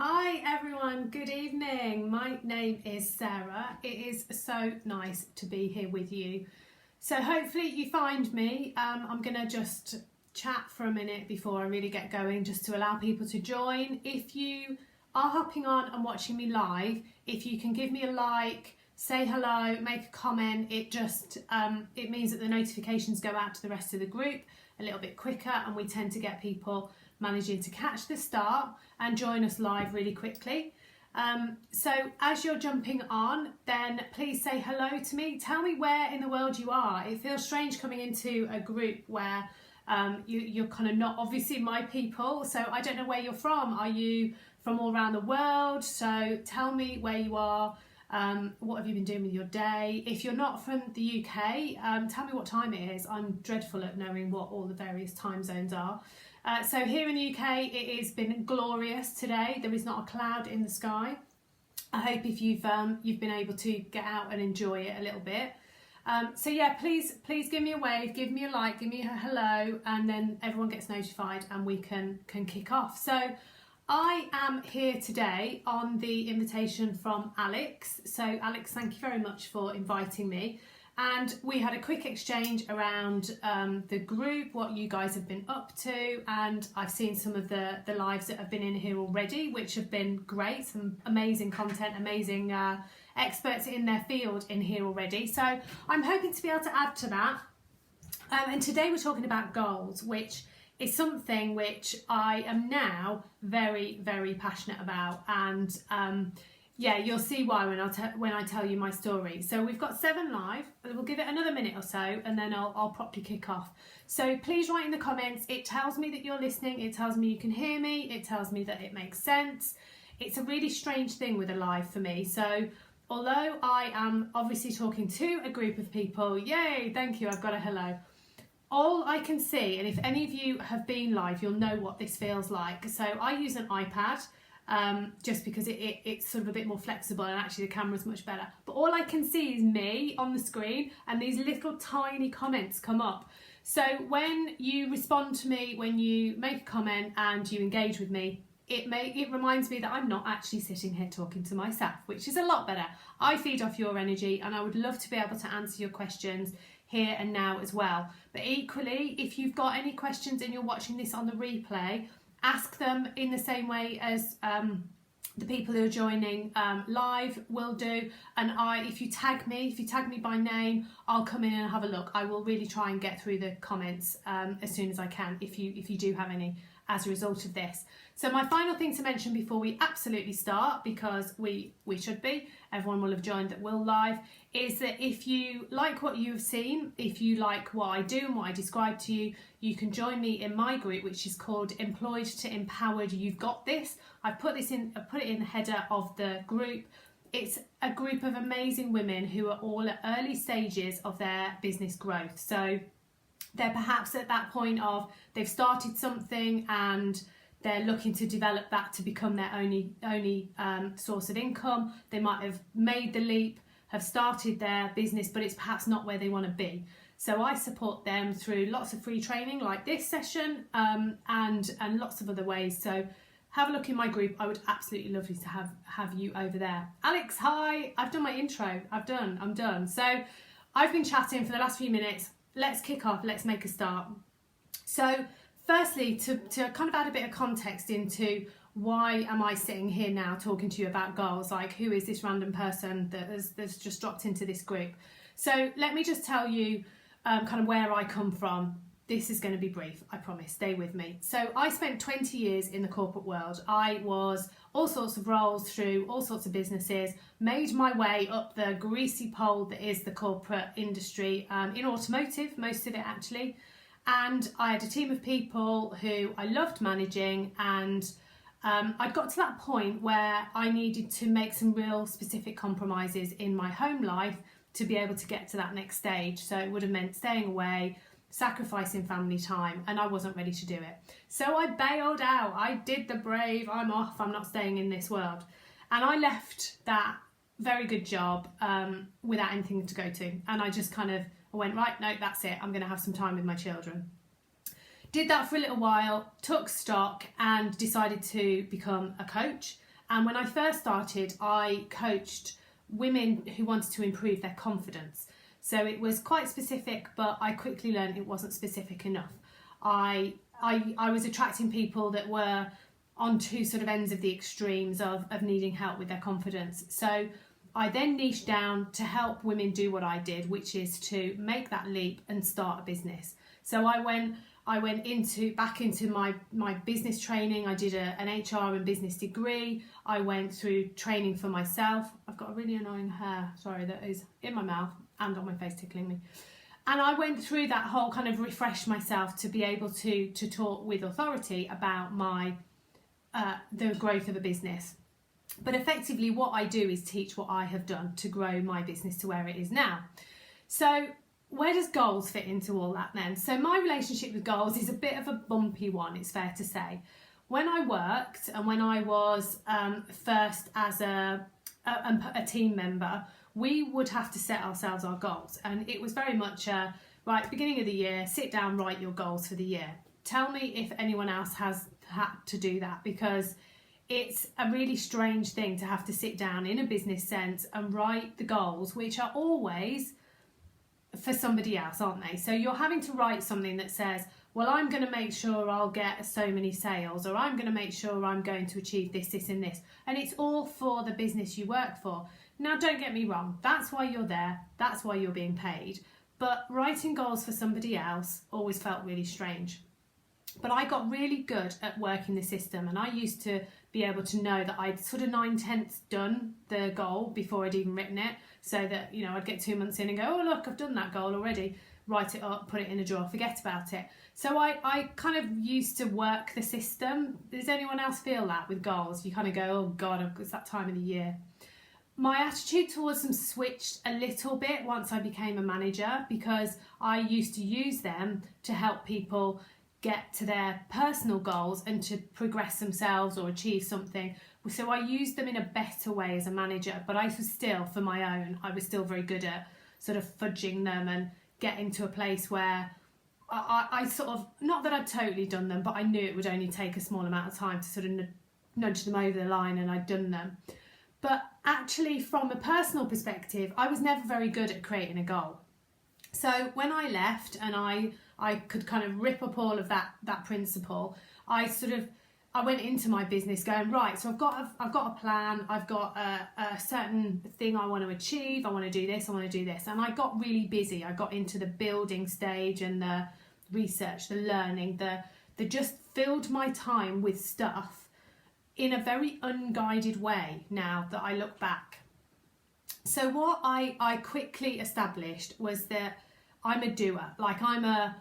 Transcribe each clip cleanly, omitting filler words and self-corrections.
Hi everyone, good evening. My name is Sarah. It is so nice to be here with you. So hopefully you find me. I'm going to just chat for a minute before I really get going, just to allow people to join. If you are hopping on and watching me live, if you can give me a like, say hello, make a comment, it means that the notifications go out to the rest of the group a little bit quicker, and we tend to get people managing to catch the start and join us live really quickly. So as you're jumping on, then please say hello to me. Tell me where in the world you are. It feels strange coming into a group where you're kind of not obviously my people, so I don't know where you're from. Are you from all around the world? So tell me where you are. What have you been doing with your day? If you're not from the UK, tell me what time it is. I'm dreadful at knowing what all the various time zones are. So here in the UK, it has been glorious today. There is not a cloud in the sky. I hope if you've been able to get out and enjoy it a little bit. So yeah, please give me a wave, give me a like, give me a hello, and then everyone gets notified and we can kick off. So I am here today on the invitation from Alex. So Alex, thank you very much for inviting me. And we had a quick exchange around the group, what you guys have been up to, and I've seen some of the lives that have been in here already, which have been great, some amazing content, amazing experts in their field in here already. So I'm hoping to be able to add to that. And today we're talking about goals, which is something which I am now very, very passionate about, and yeah, you'll see why when I tell you my story. So we've got 7 live. We'll give it another minute or so, and then I'll properly kick off. So please write in the comments. It tells me that you're listening. It tells me you can hear me. It tells me that it makes sense. It's a really strange thing with a live for me. So although I am obviously talking to a group of people, yay, thank you, I've got a hello. All I can see, and if any of you have been live, you'll know what this feels like. So I use an iPad. Just because it's sort of a bit more flexible, and actually the camera's much better. But all I can see is me on the screen, and these little tiny comments come up. So when you respond to me, when you make a comment and you engage with me, it reminds me that I'm not actually sitting here talking to myself, which is a lot better. I feed off your energy, and I would love to be able to answer your questions here and now as well. But equally, if you've got any questions and you're watching this on the replay, ask them in the same way as the people who are joining live will do. And if you tag me by name, I'll come in and have a look. I will really try and get through the comments as soon as I can, if you do have any as a result of this. So my final thing to mention before we absolutely start, because we should be, everyone will have joined that will live, is that if you like what you've seen, if you like what I do and what I describe to you, you can join me in my group, which is called Employed to Empowered. You've Got This. I put it in the header of the group. It's a group of amazing women who are all at early stages of their business growth. So they're perhaps at that point of they've started something and they're looking to develop that to become their only source of income. They might have made the leap, have started their business, but it's perhaps not where they want to be. So I support them through lots of free training like this session, and lots of other ways. So have a look in my group. I would absolutely love to have you over there. Alex, hi. I've done my intro. I'm done. So I've been chatting for the last few minutes. Let's kick off. Let's make a start. So firstly, to kind of add a bit of context into why am I sitting here now talking to you about goals? Like, who is this random person that's just dropped into this group? So let me just tell you kind of where I come from. This is going to be brief, I promise. Stay with me. So I spent 20 years in the corporate world. I was all sorts of roles through all sorts of businesses, made my way up the greasy pole that is the corporate industry, in automotive, most of it actually. And I had a team of people who I loved managing, and I'd got to that point where I needed to make some real specific compromises in my home life to be able to get to that next stage. So it would have meant staying away, sacrificing family time, and I wasn't ready to do it. So I bailed out. I did the brave, I'm off, I'm not staying in this world. And I left that very good job without anything to go to. And I just kind of went, right, no, that's it. I'm going to have some time with my children. Did that for a little while, took stock and decided to become a coach. And when I first started, I coached women who wanted to improve their confidence. So it was quite specific, but I quickly learned it wasn't specific enough. I was attracting people that were on two sort of ends of the extremes of needing help with their confidence. So I then niched down to help women do what I did, which is to make that leap and start a business. So I went back into my business training. I did an HR and business degree. I went through training for myself. I've got a really annoying hair, sorry, that is in my mouth and on my face tickling me. And I went through that whole kind of refresh myself to be able to talk with authority about the growth of a business. But effectively what I do is teach what I have done to grow my business to where it is now. So where does goals fit into all that then? So my relationship with goals is a bit of a bumpy one, it's fair to say. When I worked and when I was first as a team member, we would have to set ourselves our goals. And it was very much, right, beginning of the year, sit down, write your goals for the year. Tell me if anyone else has had to do that, because it's a really strange thing to have to sit down in a business sense and write the goals, which are always for somebody else, aren't they? So you're having to write something that says, well, I'm going to make sure I'll get so many sales, or I'm going to make sure I'm going to achieve this, this and this. And it's all for the business you work for. Now, don't get me wrong. That's why you're there. That's why you're being paid. But writing goals for somebody else always felt really strange. But I got really good at working the system, and I used to be able to know that I'd sort of 9/10 done the goal before I'd even written it, so that, you know, I'd get 2 months in and go, oh look, I've done that goal already, write it up, put it in a drawer, forget about it. So I kind of used to work the system. Does anyone else feel that with goals? You kind of go, oh God, it's that time of the year. My attitude towards them switched a little bit once I became a manager, because I used to use them to help people get to their personal goals and to progress themselves or achieve something. So I used them in a better way as a manager, but I was still, for my own, I was still very good at sort of fudging them and getting to a place where I sort of, not that I'd totally done them, but I knew it would only take a small amount of time to sort of nudge them over the line, and I'd done them. But actually, from a personal perspective, I was never very good at creating a goal. So when I left and I could kind of rip up all of that principle, I went into my business going, right, so I've got a plan, I've got a certain thing I want to achieve, I want to do this, I want to do this. And I got really busy. I got into the building stage and the research, the learning, the just filled my time with stuff in a very unguided way now that I look back. So what I quickly established was that I'm a doer. Like, I'm a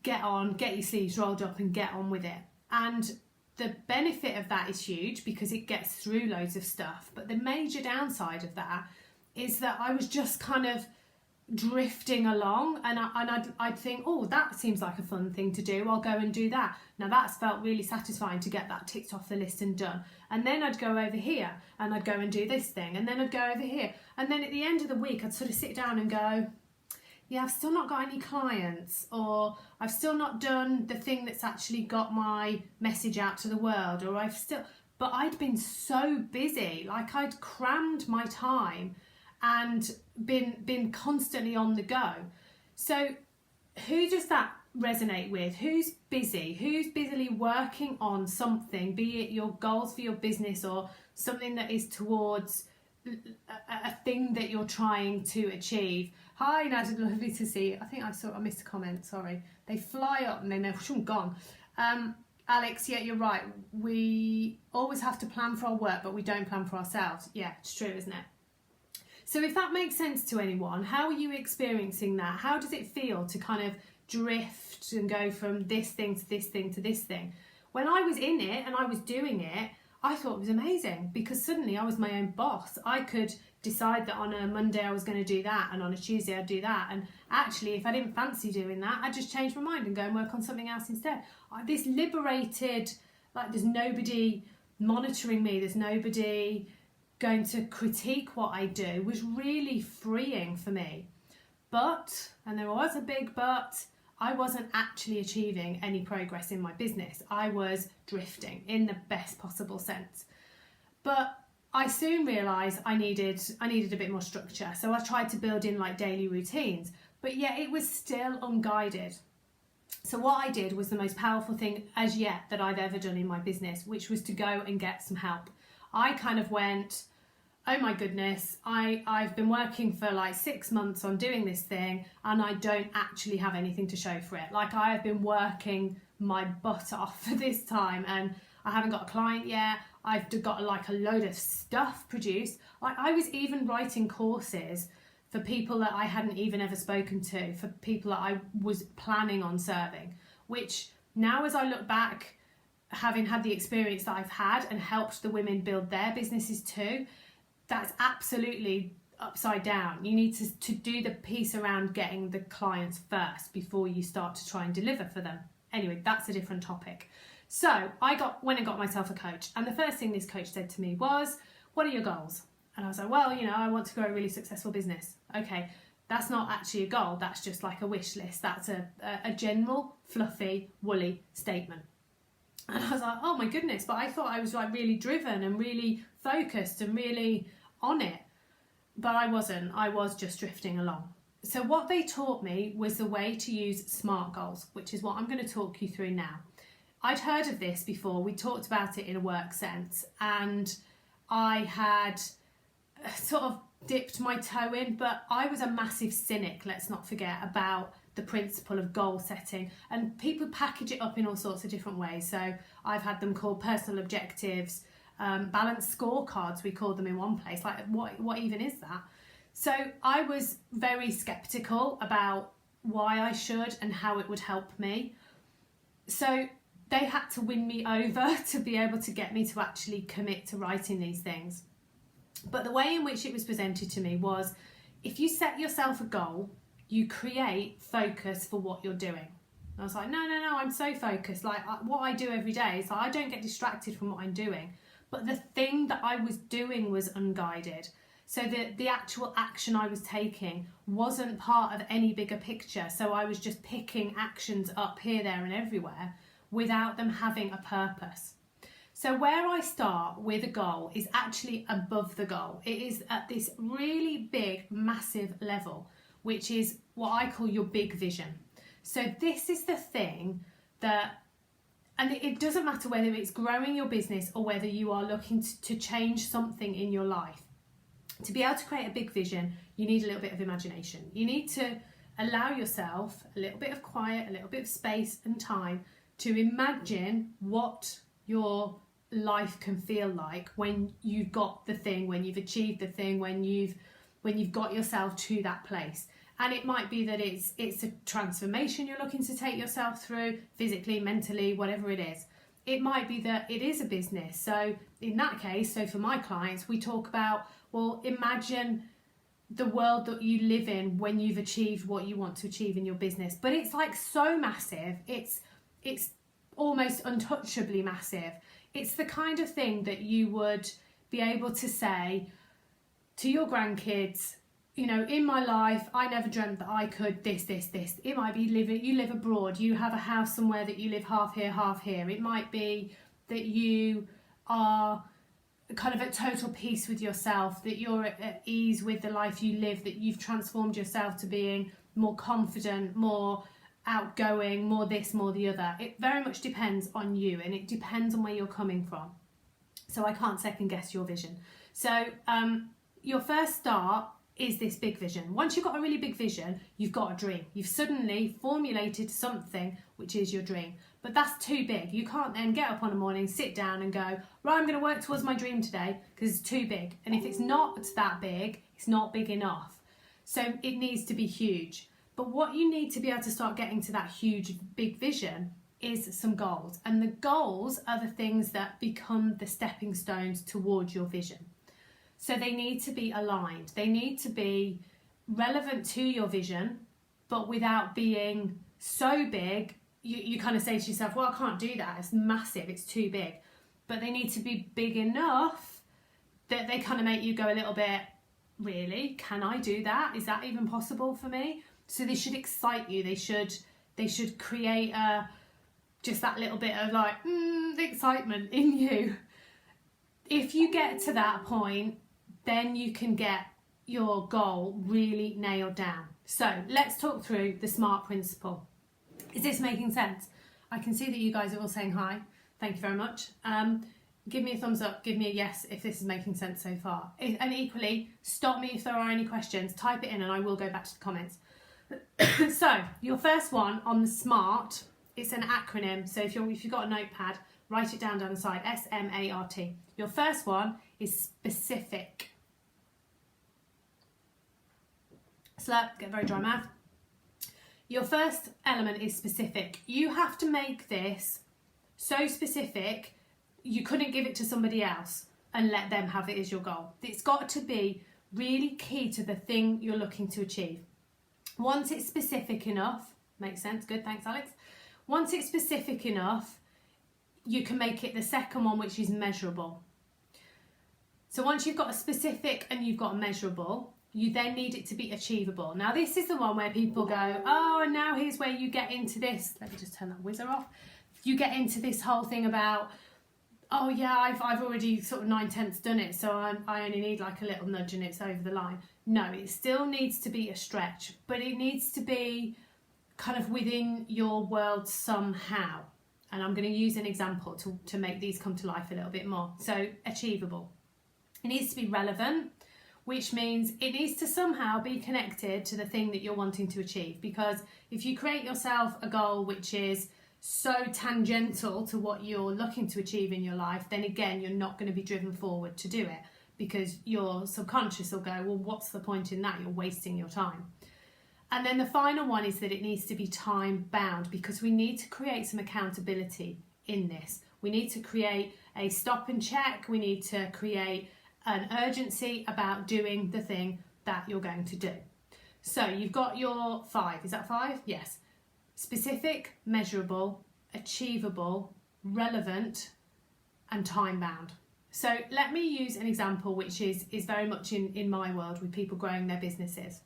get on, get your sleeves rolled up and get on with it. And the benefit of that is huge because it gets through loads of stuff. But the major downside of that is that I was just kind of drifting along, and I'd think, oh, that seems like a fun thing to do, I'll go and do that. Now that's felt really satisfying to get that ticked off the list and done. And then I'd go over here and I'd go and do this thing, and then I'd go over here, and then at the end of the week I'd sort of sit down and go, yeah, I've still not got any clients, or I've still not done the thing that's actually got my message out to the world, or but I'd been so busy, like I'd crammed my time and been constantly on the go. So who does that resonate with? Who's busy? Who's busily working on something, be it your goals for your business or something that is towards a thing that you're trying to achieve? Hi Nadia, lovely to see you. I think I missed a comment, sorry. They fly up and then they're gone. Alex, yeah, you're right. We always have to plan for our work, but we don't plan for ourselves. Yeah, it's true, isn't it? So if that makes sense to anyone, how are you experiencing that? How does it feel to kind of drift and go from this thing to this thing to this thing? When I was in it and I was doing it, I thought it was amazing because suddenly I was my own boss. I could decide that on a Monday I was going to do that, and on a Tuesday I'd do that. And actually, if I didn't fancy doing that, I'd just change my mind and go and work on something else instead. This liberated, like, there's nobody monitoring me, there's nobody going to critique what I do, was really freeing for me. But, and there was a big but, I wasn't actually achieving any progress in my business. I was drifting in the best possible sense. But I soon realised I needed a bit more structure. So I tried to build in like daily routines, but yet it was still unguided. So what I did was the most powerful thing as yet that I've ever done in my business, which was to go and get some help. I kind of went, oh my goodness, I've been working for like 6 months on doing this thing and I don't actually have anything to show for it. Like, I have been working my butt off for this time and I haven't got a client yet. I've got like a load of stuff produced. Like, I was even writing courses for people that I hadn't even ever spoken to, for people that I was planning on serving, which now as I look back, having had the experience that I've had and helped the women build their businesses too, that's absolutely upside down. You need to do the piece around getting the clients first before you start to try and deliver for them. Anyway, that's a different topic. So I went and got myself a coach, and the first thing this coach said to me was, what are your goals? And I was like, well, I want to grow a really successful business. Okay, that's not actually a goal, that's just like a wish list. That's a general, fluffy, woolly statement. And I was like, oh my goodness, but I thought I was like really driven and really focused and really on it. But I wasn't, I was just drifting along. So what they taught me was the way to use SMART goals, which is what I'm going to talk you through now. I'd heard of this before, we talked about it in a work sense, and I had sort of dipped my toe in, but I was a massive cynic, let's not forget, about the principle of goal setting, and people package it up in all sorts of different ways. So I've had them called personal objectives, balanced scorecards, we called them in one place. Like, what even is that? So I was very skeptical about why I should and how it would help me. So they had to win me over to be able to get me to actually commit to writing these things. But the way in which it was presented to me was, if you set yourself a goal, you create focus for what you're doing. And I was like, no, I'm so focused. Like, what I do every day is I don't get distracted from what I'm doing. But the thing that I was doing was unguided. So the actual action I was taking wasn't part of any bigger picture. So I was just picking actions up here, there and everywhere without them having a purpose. So where I start with a goal is actually above the goal. It is at this really big, massive level, which is what I call your big vision. So this is the thing that, and it doesn't matter whether it's growing your business or whether you are looking to change something in your life. To be able to create a big vision, you need a little bit of imagination. You need to allow yourself a little bit of quiet, a little bit of space and time to imagine what your life can feel like when you've got the thing, when you've achieved the thing, when you've got yourself to that place. And it might be that it's a transformation you're looking to take yourself through, physically, mentally, whatever it is. It might be that it is a business. So in that case, so for my clients, we talk about, well, imagine the world that you live in when you've achieved what you want to achieve in your business. But it's like so massive, it's almost untouchably massive. It's the kind of thing that you would be able to say to your grandkids, in my life, I never dreamt that I could this. It might be you live abroad, you have a house somewhere that you live half here, half here. It might be that you are kind of at total peace with yourself, that you're at ease with the life you live, that you've transformed yourself to being more confident, more outgoing, more this, more the other. It very much depends on you, and it depends on where you're coming from. So I can't second guess your vision. So your first start is this big vision. Once you've got a really big vision, you've got a dream. You've suddenly formulated something which is your dream. But that's too big. You can't then get up on a morning, sit down and go, right, I'm going to work towards my dream today, because it's too big. And if it's not that big, it's not big enough. So it needs to be huge. But what you need to be able to start getting to that huge, big vision is some goals. And the goals are the things that become the stepping stones towards your vision. So they need to be aligned. They need to be relevant to your vision, but without being so big, you kind of say to yourself, well, I can't do that. It's massive. It's too big. But they need to be big enough that they kind of make you go a little bit, really? Can I do that? Is that even possible for me? So they should excite you. They should create just that little bit of like excitement in you. if you get to that point, then you can get your goal really nailed down. So let's talk through the SMART principle. Is this making sense? I can see that you guys are all saying hi. Thank you very much. Give me a thumbs up, give me a yes if this is making sense so far. And equally, stop me if there are any questions, type it in and I will go back to the comments. So, your first one on the SMART, it's an acronym. So if you've got a notepad, write it down the side, SMART. Your first one is specific. Slurp, get very dry mouth. Your first element is specific. You have to make this so specific you couldn't give it to somebody else and let them have it as your goal. It's got to be really key to the thing you're looking to achieve. Once it's specific enough, makes sense, good, thanks Alex. Once it's specific enough, you can make it the second one, which is measurable. So once you've got a specific and you've got a measurable, you then need it to be achievable. Now this is the one where people go, oh, and now here's where you get into this. Let me just turn that whizzer off. You get into this whole thing about, oh yeah, I've already sort of 9/10 done it, so I only need like a little nudge and it's over the line. No, it still needs to be a stretch, but it needs to be kind of within your world somehow. And I'm going to use an example to make these come to life a little bit more. So achievable. It needs to be relevant, which means it needs to somehow be connected to the thing that you're wanting to achieve. Because if you create yourself a goal which is so tangential to what you're looking to achieve in your life, then again, you're not going to be driven forward to do it because your subconscious will go, well, what's the point in that? You're wasting your time. And then the final one is that it needs to be time bound because we need to create some accountability in this. We need to create a stop and check. We need to create an urgency about doing the thing that you're going to do. So you've got your 5. Is that 5? Yes. Specific, measurable, achievable, relevant, and time bound. So let me use an example which is very much in my world with people growing their businesses.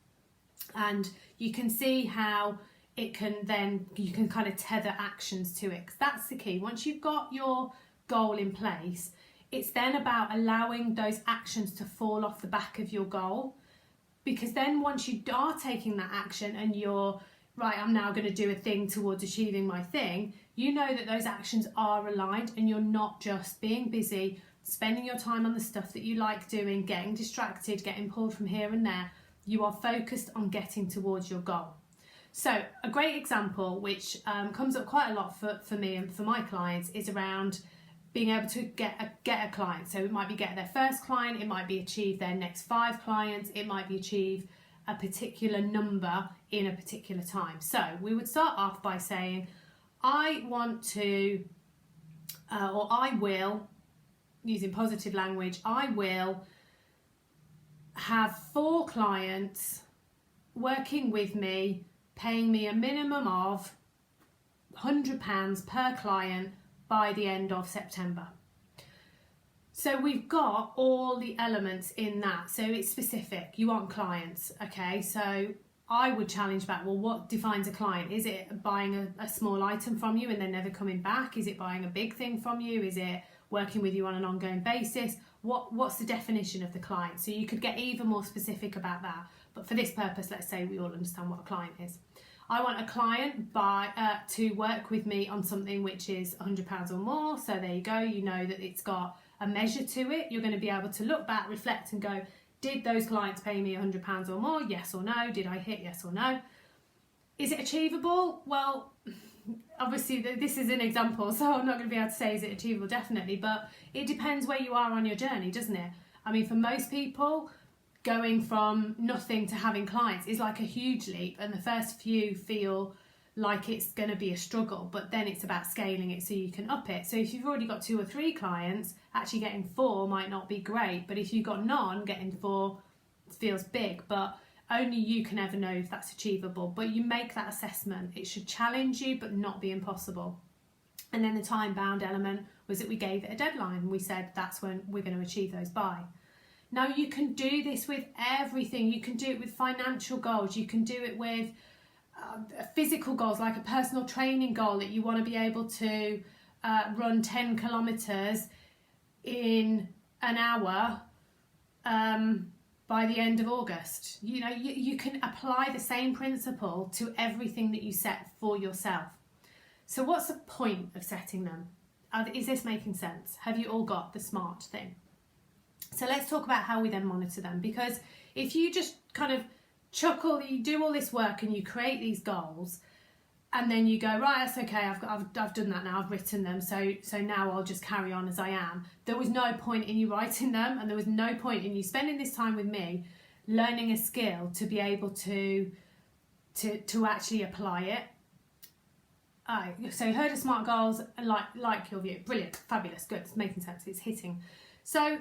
And you can see how it can then, you can kind of tether actions to it. 'Cause that's the key. Once you've got your goal in place, it's then about allowing those actions to fall off the back of your goal. Because then once you are taking that action and you're, right, I'm now going to do a thing towards achieving my thing, you know that those actions are aligned and you're not just being busy, spending your time on the stuff that you like doing, getting distracted, getting pulled from here and there. You are focused on getting towards your goal. So a great example, which comes up quite a lot for me and for my clients, is around being able to get a client. So it might be get their first client, it might be achieve their next 5 clients, it might be achieve a particular number in a particular time. So we would start off by saying, I want to, or I will, using positive language, I will have 4 clients working with me, paying me a minimum of £100 per client by the end of September. So we've got all the elements in that. So it's specific. You want clients, okay? So I would challenge back, well, what defines a client? Is it buying a small item from you and then never coming back? Is it buying a big thing from you? Is it working with you on an ongoing basis? What's the definition of the client? So you could get even more specific about that. But for this purpose, let's say we all understand what a client is. I want a client to work with me on something which is £100 or more. So there you go. You know that it's got a measure to it. You're going to be able to look back, reflect and go, did those clients pay me £100 or more? Yes or no? Did I hit yes or no? Is it achievable? Well, obviously this is an example, so I'm not going to be able to say is it achievable, definitely, but it depends where you are on your journey, doesn't it? I mean, for most people, going from nothing to having clients is like a huge leap, and the first few feel like it's going to be a struggle, but then it's about scaling it so you can up it. So if you've already got 2 or 3 clients, actually getting 4 might not be great, but if you've got none, getting 4 feels big, but only you can ever know if that's achievable. But you make that assessment. It should challenge you but not be impossible. And then the time bound element was that we gave it a deadline. We said that's when we're going to achieve those by. Now you can do this with everything. You can do it with financial goals. You can do it with physical goals, like a personal training goal that you want to be able to run 10 kilometers in an hour by the end of August. You know, you can apply the same principle to everything that you set for yourself. So what's the point of setting them? Is this making sense? Have you all got the SMART thing? So let's talk about how we then monitor them, because if you just kind of you do all this work and you create these goals, and then you go, right, that's okay, I've done that now, I've written them, so now I'll just carry on as I am. There was no point in you writing them, and there was no point in you spending this time with me learning a skill to be able to actually apply it. So you heard of SMART goals and like your view. Brilliant, fabulous, good, it's making sense, it's hitting. So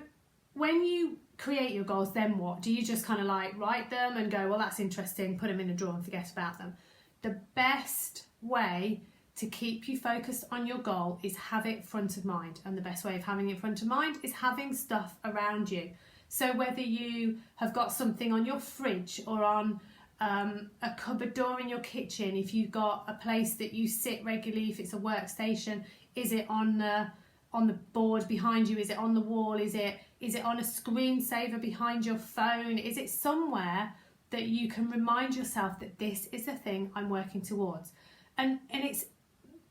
when you create your goals, then what? Do you just kind of like write them and go, well, that's interesting, put them in a drawer and forget about them? The best way to keep you focused on your goal is have it front of mind. And the best way of having it front of mind is having stuff around you. So whether you have got something on your fridge or on a cupboard door in your kitchen, if you've got a place that you sit regularly, if it's a workstation, is it on the board behind you? Is it on the wall? Is it on a screensaver behind your phone? Is it somewhere that you can remind yourself that this is the thing I'm working towards? And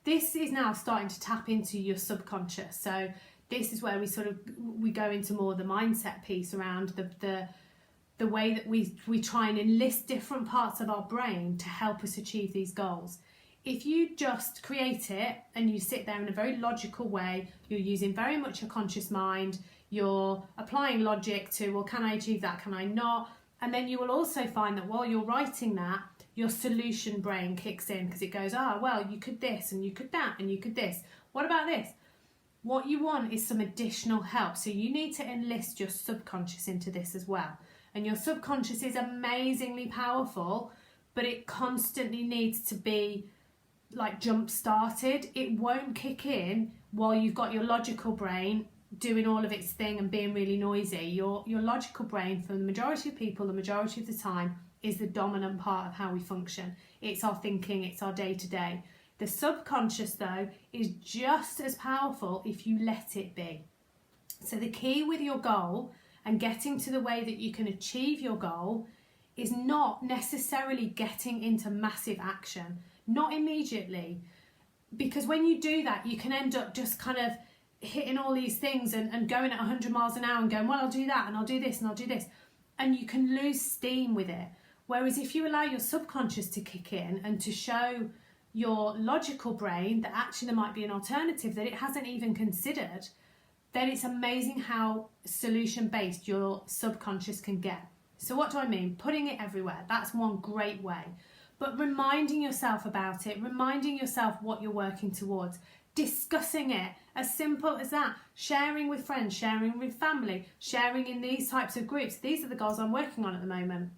this is now starting to tap into your subconscious. So this is where we go into more the mindset piece around the way that we try and enlist different parts of our brain to help us achieve these goals. If you just create it and you sit there in a very logical way, you're using very much your conscious mind, you're applying logic to, well, can I achieve that, can I not? And then you will also find that while you're writing that, your solution brain kicks in, because it goes, well, you could this and you could that and you could this. What about this? What you want is some additional help. So you need to enlist your subconscious into this as well. And your subconscious is amazingly powerful, but it constantly needs to be like jump started. It won't kick in while you've got your logical brain doing all of its thing and being really noisy. Your logical brain, for the majority of people, the majority of the time, is the dominant part of how we function. It's our thinking, it's our day-to-day. The subconscious, though, is just as powerful if you let it be. So the key with your goal and getting to the way that you can achieve your goal is not necessarily getting into massive action, not immediately, because when you do that, you can end up just kind of hitting all these things and going at 100 miles an hour and going, well, I'll do that and I'll do this and I'll do this. And you can lose steam with it. Whereas if you allow your subconscious to kick in and to show your logical brain that actually there might be an alternative that it hasn't even considered, then it's amazing how solution-based your subconscious can get. So what do I mean? Putting it everywhere. That's one great way. But reminding yourself about it, reminding yourself what you're working towards, discussing it, as simple as that. Sharing with friends, sharing with family, sharing in these types of groups. These are the goals I'm working on at the moment,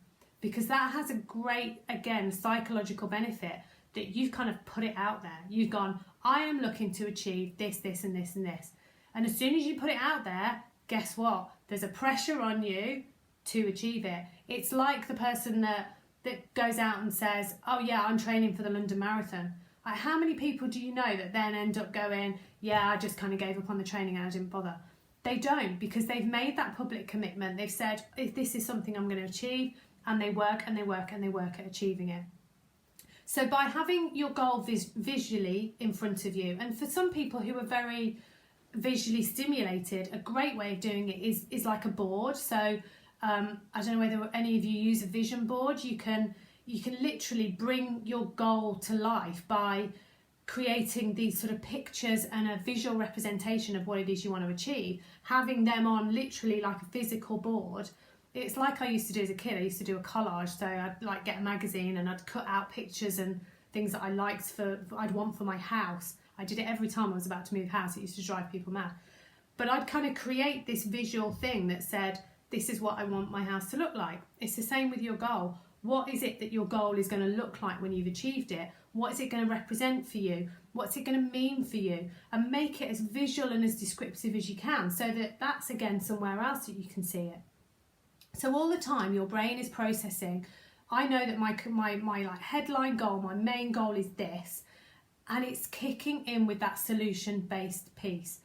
because that has a great, again, psychological benefit that you've kind of put it out there. You've gone, I am looking to achieve this, this and this and this. And as soon as you put it out there, guess what? There's a pressure on you to achieve it. It's like the person that goes out and says, oh yeah, I'm training for the London Marathon. Like, how many people do you know that then end up going, yeah, I just kind of gave up on the training and I didn't bother? They don't, because they've made that public commitment. They've said, if this is something I'm going to achieve, and they work and they work and they work at achieving it. So by having your goal visually in front of you, and for some people who are very visually stimulated, a great way of doing it is like a board. So I don't know whether any of you use a vision board. You can literally bring your goal to life by creating these sort of pictures and a visual representation of what it is you want to achieve, having them on literally like a physical board. It's like I used to do as a kid. I used to do a collage, so I'd like get a magazine and I'd cut out pictures and things that I liked I'd want for my house. I did it every time I was about to move house. It used to drive people mad. But I'd kind of create this visual thing that said, this is what I want my house to look like. It's the same with your goal. What is it that your goal is going to look like when you've achieved it? What is it going to represent for you? What's it going to mean for you? And make it as visual and as descriptive as you can, so that that's again somewhere else that you can see it. So all the time your brain is processing, I know that my like headline goal, my main goal is this, and it's kicking in with that solution-based piece.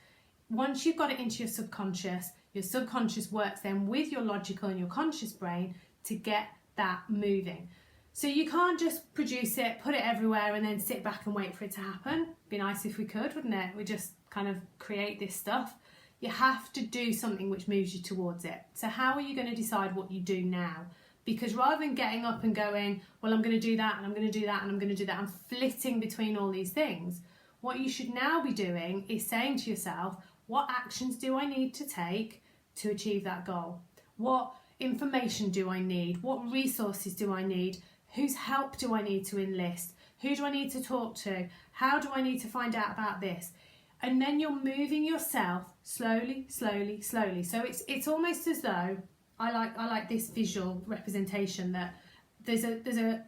once you've got it into your subconscious works then with your logical and your conscious brain to get that moving. So you can't just produce it, put it everywhere and then sit back and wait for it to happen. Be nice if we could, wouldn't it? We just kind of create this stuff. You have to do something which moves you towards it. So how are you going to decide what you do now? Because rather than getting up and going, well, I'm going to do that and I'm going to do that and I'm going to do that, and flitting between all these things, what you should now be doing is saying to yourself, what actions do I need to take to achieve that goal? What information do I need? What resources do I need? Whose help do I need to enlist? Who do I need to talk to? How do I need to find out about this? And then you're moving yourself slowly, slowly, slowly. So it's almost as though I like this visual representation that there's a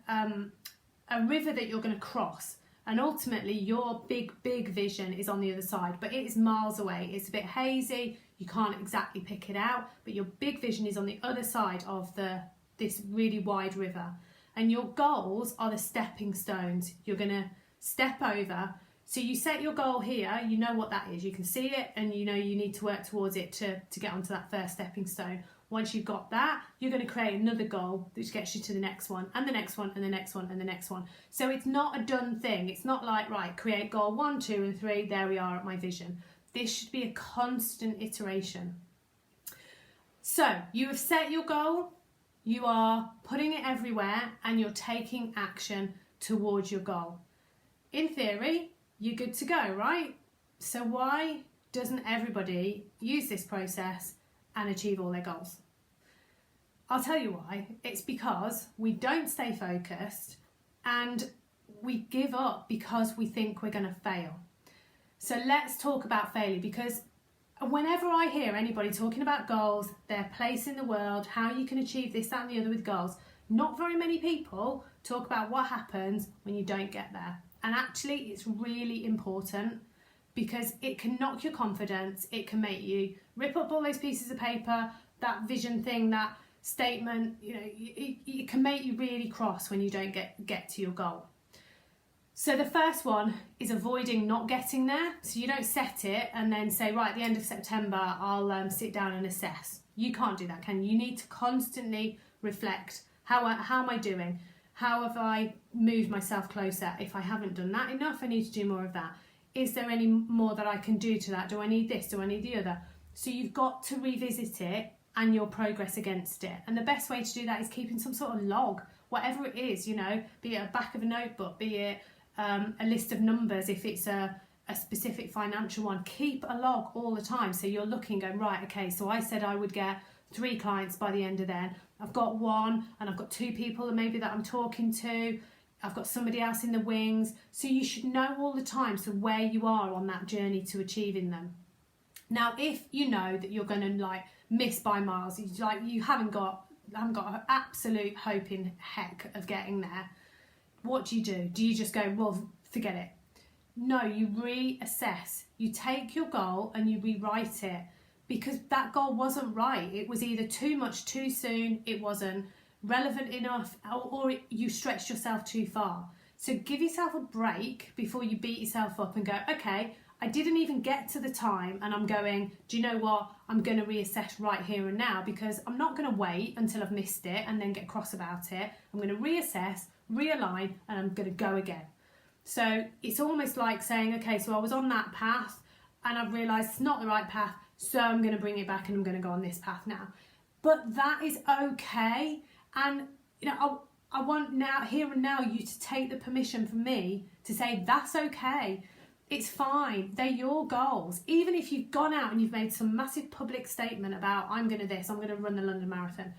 river that you're going to cross, and ultimately your big vision is on the other side, but it is miles away. It's a bit hazy. You can't exactly pick it out, but your big vision is on the other side of this really wide river. And your goals are the stepping stones you're going to step over. So you set your goal here, you know what that is, you can see it, and you know you need to work towards it to get onto that first stepping stone. Once you've got that, you're going to create another goal which gets you to the next one, and the next one, and the next one, and the next one. So it's not a done thing. It's not like, right, create goal 1, 2, and 3, there we are at my vision. This should be a constant iteration. So you have set your goal, you are putting it everywhere, and you're taking action towards your goal. In theory, you're good to go, right? So why doesn't everybody use this process and achieve all their goals? I'll tell you why. It's because we don't stay focused and we give up because we think we're going to fail. So let's talk about failure, because whenever I hear anybody talking about goals, their place in the world, how you can achieve this, that and the other with goals, not very many people talk about what happens when you don't get there. And actually it's really important, because it can knock your confidence, it can make you rip up all those pieces of paper, that vision thing, that statement, you know, it can make you really cross when you don't get to your goal. So the first one is avoiding not getting there. So you don't set it and then say, right, at the end of September, I'll sit down and assess. You can't do that, can you? You need to constantly reflect. How am I doing? How have I moved myself closer? If I haven't done that enough, I need to do more of that. Is there any more that I can do to that? Do I need this? Do I need the other? So you've got to revisit it and your progress against it. And the best way to do that is keeping some sort of log, whatever it is, you know, be it a back of a notebook, be it a list of numbers if it's a specific financial one. Keep a log all the time. So you're looking, going, right, okay, so I said I would get 3 clients by the end of then. I've got 1 and I've got 2 people maybe that I'm talking to. I've got somebody else in the wings. So you should know all the time so where you are on that journey to achieving them. Now, if you know that you're going to like miss by miles, like you haven't got an absolute hope in heck of getting there, what do? Do you just go, well, forget it? No, you reassess. You take your goal and you rewrite it, because that goal wasn't right. It was either too much too soon, it wasn't relevant enough, or you stretched yourself too far. So give yourself a break before you beat yourself up and go, okay, I didn't even get to the time, and I'm going, do you know what? I'm going to reassess right here and now, because I'm not going to wait until I've missed it and then get cross about it. I'm going to reassess, realign, and I'm going to go again. So it's almost like saying, okay, so I was on that path and I've realised it's not the right path, so I'm going to bring it back and I'm going to go on this path now. But that is okay. And you know, I want now, here and now, you to take the permission from me to say that's okay. It's fine. They're your goals. Even if you've gone out and you've made some massive public statement about, I'm going to this, I'm going to run the London Marathon.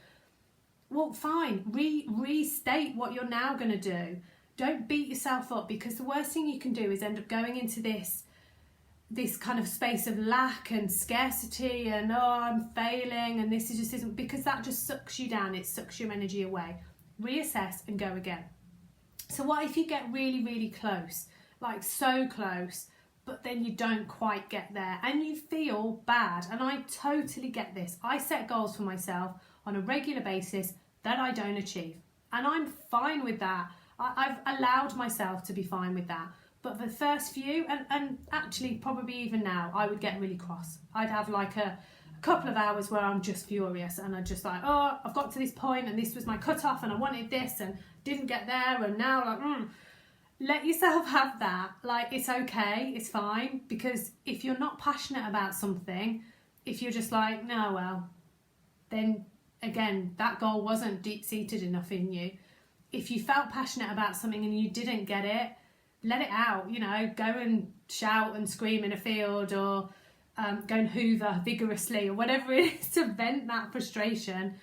Well, fine. Restate what you're now going to do. Don't beat yourself up, because the worst thing you can do is end up going into this kind of space of lack and scarcity and, oh, I'm failing and this just isn't, because that just sucks you down. It sucks your energy away. Reassess and go again. So what if you get really, really close, like so close, but then you don't quite get there and you feel bad? And I totally get this. I set goals for myself on a regular basis that I don't achieve, and I'm fine with that. I've allowed myself to be fine with that. But for the first few, and actually probably even now, I would get really cross. I'd have like a couple of hours where I'm just furious, and I'm just like, oh, I've got to this point and this was my cutoff and I wanted this and didn't get there, and now like, let yourself have that. Like, it's okay, it's fine, because if you're not passionate about something, if you're just like, no, well, then again, that goal wasn't deep-seated enough in you. If you felt passionate about something and you didn't get it, let it out, you know, go and shout and scream in a field, or go and hoover vigorously, or whatever it is to vent that frustration,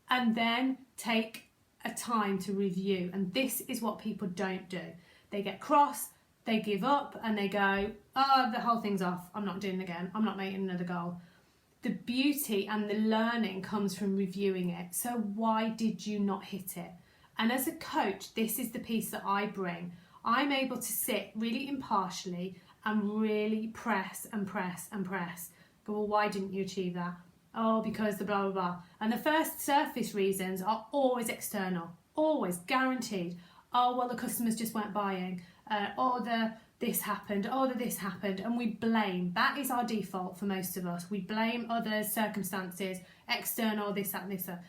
and then take a time to review. And this is what people don't do. They get cross, they give up, and they go, oh, the whole thing's off, I'm not doing it again, I'm not making another goal. The beauty and the learning comes from reviewing it. So why did you not hit it? And as a coach, this is the piece that I bring. I'm able to sit really impartially and really press and press and press. Go, well, why didn't you achieve that? Oh, because the blah, blah, blah. And the first surface reasons are always external, always guaranteed. Oh, well, the customers just weren't buying. This happened, this happened, and we blame. That is our default for most of us. We blame others, circumstances, external, this, that, and this, that.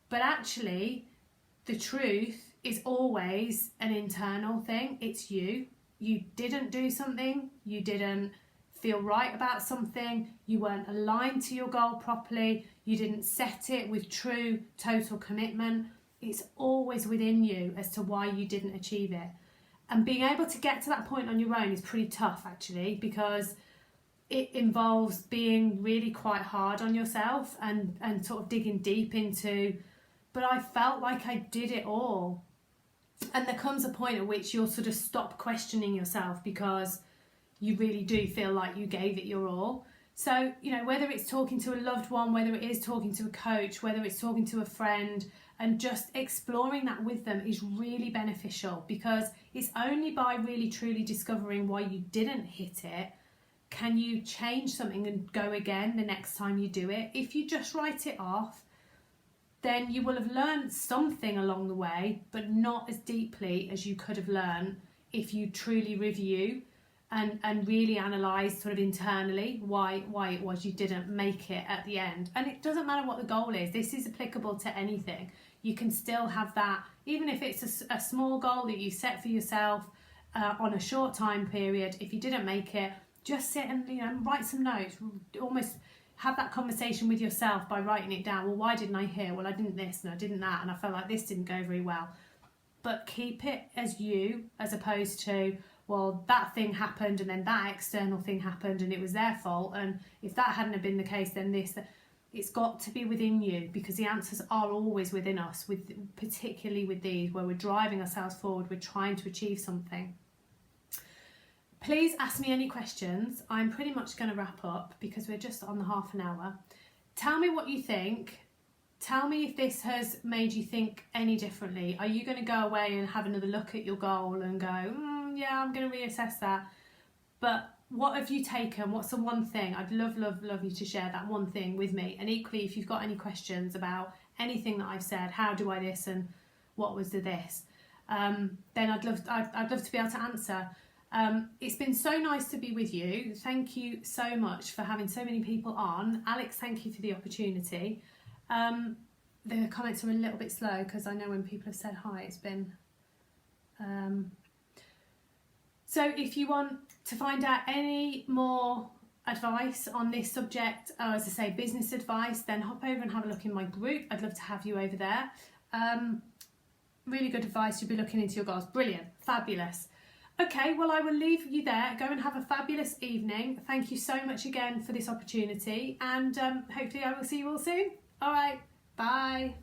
But actually, the truth is always an internal thing. It's you. You didn't do something, you didn't feel right about something, you weren't aligned to your goal properly, you didn't set it with true, total commitment. It's always within you as to why you didn't achieve it. And being able to get to that point on your own is pretty tough, actually, because it involves being really quite hard on yourself and sort of digging deep into, but I felt like I did it all. And there comes a point at which you'll sort of stop questioning yourself, because you really do feel like you gave it your all. So, you know, whether it's talking to a loved one, whether it is talking to a coach, whether it's talking to a friend, and just exploring that with them is really beneficial, because it's only by really truly discovering why you didn't hit it can you change something and go again the next time you do it. If you just write it off, then you will have learned something along the way, but not as deeply as you could have learned if you truly review and really analyse sort of internally why it was you didn't make it at the end. And it doesn't matter what the goal is. This is applicable to anything. You can still have that, even if it's a small goal that you set for yourself on a short time period. If you didn't make it, just sit and, you know, write some notes, almost have that conversation with yourself by writing it down. Well, why didn't I hear? Well, I didn't this and I didn't that, and I felt like this didn't go very well. But keep it as you, as opposed to, well, that thing happened and then that external thing happened and it was their fault, and if that hadn't have been the case, then this. It's got to be within you, because the answers are always within us, particularly with these, where we're driving ourselves forward, we're trying to achieve something. Please ask me any questions. I'm pretty much going to wrap up because we're just on the half an hour. Tell me what you think. Tell me if this has made you think any differently. Are you going to go away and have another look at your goal and go, yeah, I'm going to reassess that? But what have you taken? What's the one thing? I'd love you to share that one thing with me. And equally, if you've got any questions about anything that I've said, how do I this and what was the this, then I'd love to be able to answer. It's been so nice to be with you. Thank you so much for having so many people on. Alex, thank you for the opportunity. The comments are a little bit slow because I know when people have said hi, it's been... So if you want to find out any more advice on this subject, or as I say, business advice, then hop over and have a look in my group. I'd love to have you over there. Really good advice. You'll be looking into your goals. Brilliant. Fabulous. Okay, well, I will leave you there. Go and have a fabulous evening. Thank you so much again for this opportunity, and hopefully I will see you all soon. All right, bye.